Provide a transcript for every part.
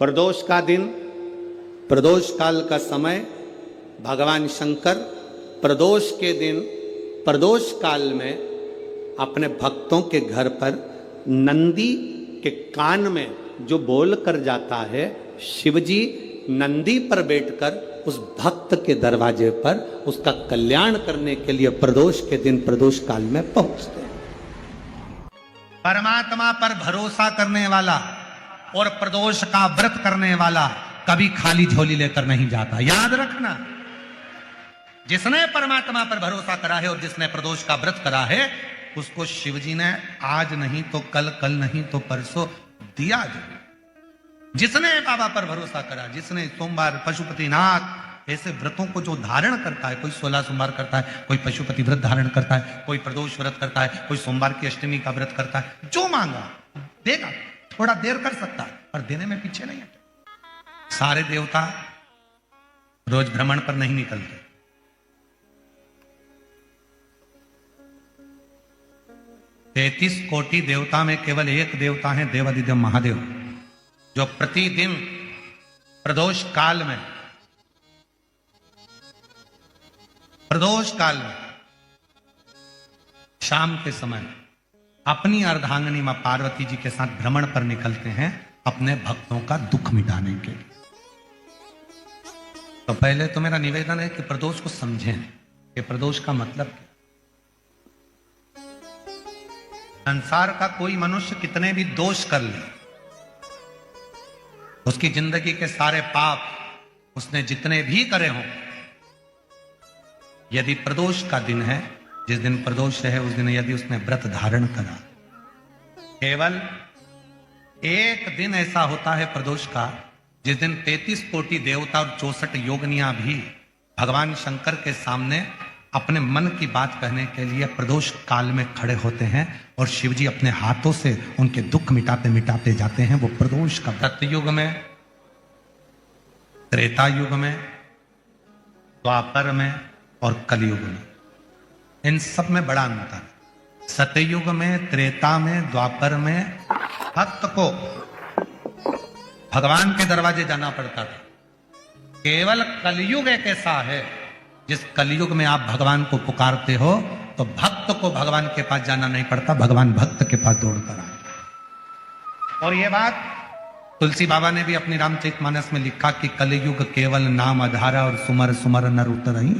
प्रदोष का दिन, प्रदोष काल का समय, भगवान शंकर प्रदोष के दिन प्रदोष काल में अपने भक्तों के घर पर नंदी के कान में जो बोल कर जाता है, शिवजी नंदी पर बैठकर उस भक्त के दरवाजे पर उसका कल्याण करने के लिए प्रदोष के दिन प्रदोष काल में पहुंचते हैं। परमात्मा पर भरोसा करने वाला और प्रदोष का व्रत करने वाला कभी खाली झोली लेकर नहीं जाता। याद रखना, जिसने परमात्मा पर भरोसा करा है और जिसने प्रदोष का व्रत करा है, उसको शिवजी ने आज नहीं तो कल, कल नहीं तो परसों दिया जरूर। जिसने बाबा पर भरोसा करा, जिसने सोमवार, पशुपतिनाथ ऐसे व्रतों को जो धारण करता है, कोई 16 सोमवार करता है, कोई पशुपति व्रत धारण करता है, कोई प्रदोष व्रत करता है, कोई सोमवार की अष्टमी का व्रत करता है, जो मांगा देगा। थोड़ा देर कर सकता है पर देने में पीछे नहीं हटे। सारे देवता रोज भ्रमण पर नहीं निकलते। 33 कोटि देवता में केवल एक देवता है, देवादिदेव महादेव, जो प्रतिदिन प्रदोष काल में शाम के समय अपनी अर्धांगिनी मां पार्वती जी के साथ भ्रमण पर निकलते हैं अपने भक्तों का दुख मिटाने के लिए। तो पहले तो मेरा निवेदन है कि प्रदोष को समझें कि प्रदोष का मतलब क्या। संसार का कोई मनुष्य कितने भी दोष कर ले, उसकी जिंदगी के सारे पाप उसने जितने भी करे हों, यदि प्रदोष का दिन है, जिस दिन प्रदोष है उस दिन यदि उसने व्रत धारण करा, केवल एक दिन ऐसा होता है प्रदोष का जिस दिन 33 कोटि देवता और 64 योगिनियां भी भगवान शंकर के सामने अपने मन की बात कहने के लिए प्रदोष काल में खड़े होते हैं और शिवजी अपने हाथों से उनके दुख मिटाते मिटाते जाते हैं। वो प्रदोष का सतयुग में, त्रेता युग में, द्वापर में और कलयुग में, इन सब में बड़ा अंतर है। सतयुग में, त्रेता में, द्वापर में भक्त को भगवान के दरवाजे जाना पड़ता था। केवल कलयुग एक ऐसा है जिस कलयुग में आप भगवान को पुकारते हो तो भक्त को भगवान के पास जाना नहीं पड़ता, भगवान भक्त के पास दौड़कर आता। और यह बात तुलसी बाबा ने भी अपनी रामचरितमानस में लिखा कि कलयुग केवल नाम आधारा और सुमर सुमर नर उतरहि।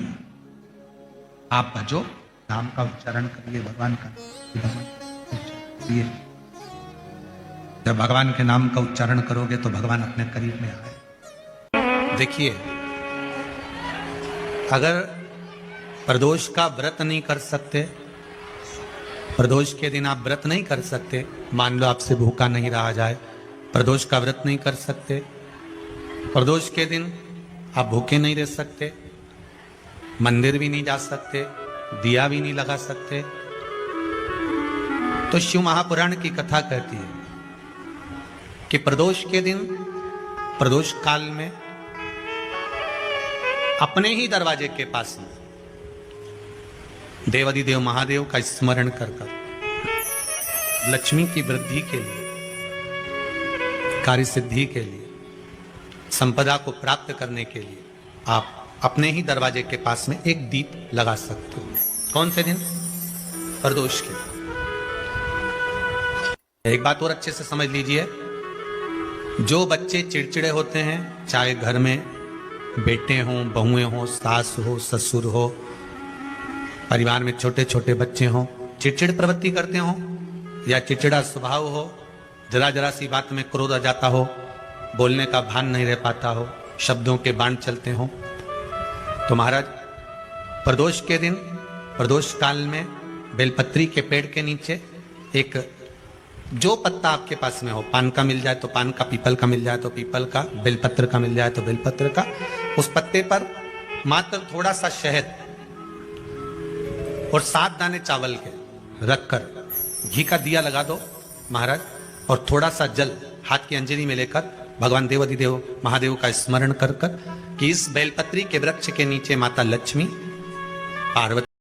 आप भजो, नाम का उच्चारण करिए, भगवान का करिए। जब भगवान के नाम का उच्चारण करोगे तो भगवान अपने करीब में आए। देखिए, अगर प्रदोष का व्रत नहीं कर सकते, प्रदोष के दिन आप व्रत नहीं कर सकते, मान लो आपसे भूखा नहीं रहा जाए, प्रदोष का व्रत नहीं कर सकते, प्रदोष के दिन आप भूखे नहीं रह सकते, मंदिर भी नहीं जा सकते, दिया भी नहीं लगा सकते, तो शिव महापुराण की कथा कहती है कि प्रदोष के दिन, प्रदोष काल में अपने ही दरवाजे के पास में देवादिदेव महादेव का स्मरण कर लक्ष्मी की वृद्धि के लिए, कार्य सिद्धि के लिए, संपदा को प्राप्त करने के लिए आप अपने ही दरवाजे के पास में एक दीप लगा सकते हो। कौन से दिन? प्रदोष के। एक बात और अच्छे से समझ लीजिए, जो बच्चे चिड़चिड़े होते हैं, चाहे घर में बेटे हों, बहुएं हों, सास हो, ससुर हो, परिवार में छोटे छोटे बच्चे हों, चिड़चिड़ प्रवृत्ति करते हों या चिड़चिड़ा स्वभाव हो, जरा जरा सी बात में क्रोध आ जाता हो, बोलने का भान नहीं रह पाता हो, शब्दों के बाण चलते हों, तो महाराज प्रदोष के दिन, प्रदोष काल में बेलपत्री के पेड़ के नीचे एक जो पत्ता आपके पास में हो, पान का मिल जाए तो पान का, पीपल का मिल जाए तो पीपल का, बेलपत्र का मिल जाए तो बेलपत्र का, उस पत्ते पर मात्र थोड़ा सा शहद और 7 दाने चावल के रखकर घी का दिया लगा दो महाराज, और थोड़ा सा जल हाथ की अंजलि में लेकर भगवान देवादिदेव महादेव का स्मरण कर कि इस बेलपत्री के वृक्ष के नीचे माता लक्ष्मी, पार्वती